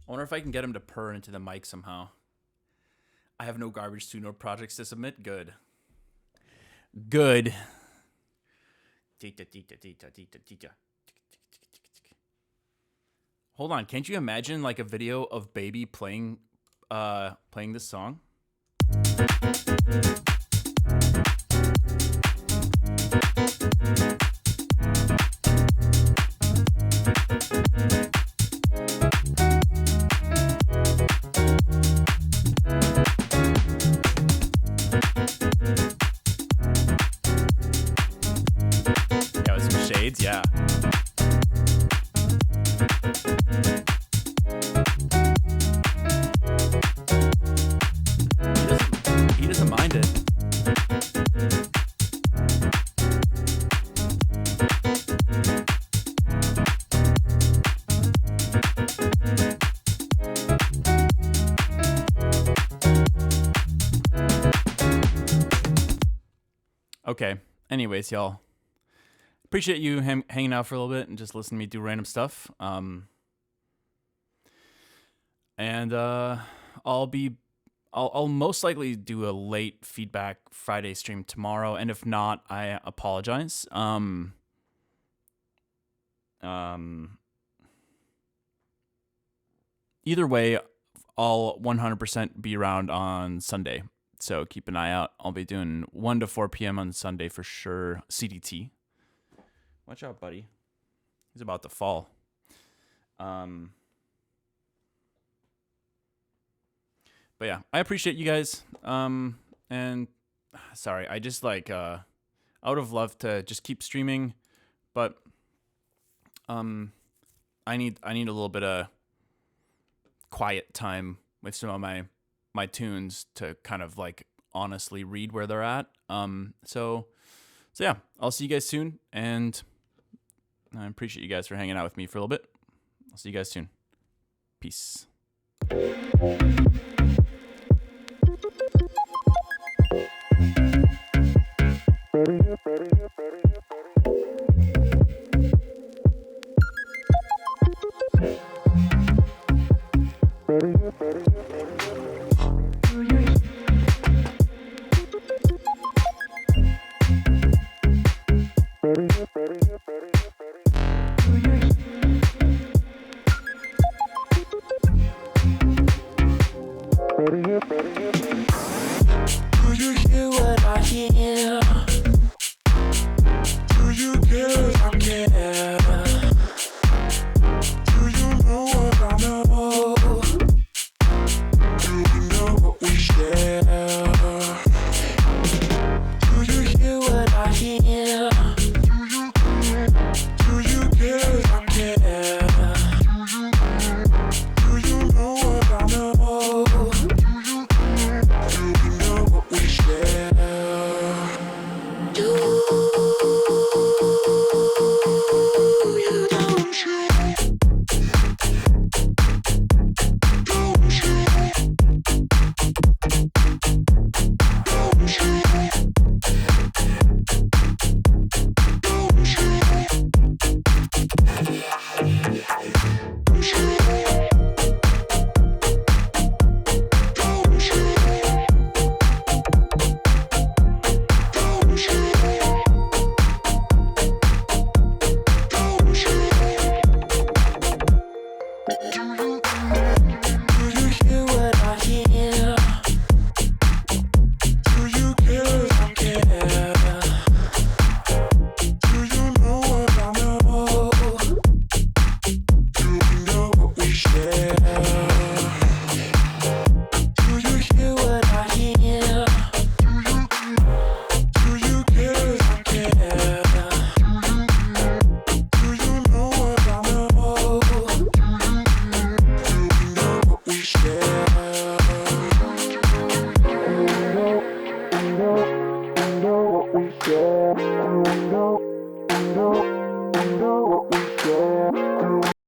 I wonder if I can get him to purr into the mic somehow. I have no garbage to nor projects to submit. Good. Hold on, can't you imagine like a video of Baby playing this song? Yeah, with some shades, yeah. He doesn't mind it. Okay. Anyways, y'all. Appreciate you hanging out for a little bit and just listening to me do random stuff. And I'll most likely do a late Feedback Friday stream tomorrow, and if not, I apologize. Either way, I'll 100% be around on Sunday, so keep an eye out. I'll be doing 1 to 4 p.m. on Sunday for sure. CDT. Watch out, buddy. He's about to fall. But yeah, I appreciate you guys. And sorry, I just like I would have loved to just keep streaming, but I need a little bit of quiet time with some of my tunes to kind of like honestly read where they're at. So yeah, I'll see you guys soon, and I appreciate you guys for hanging out with me for a little bit. I'll see you guys soon. Peace. Do you hear what I hear? Do you care if I care? Do you know what I know? Do you know what we share? Do you hear what I hear? Do you care if I care? Do you know what I know? Do you know what we share? Do you don't you? Don't you?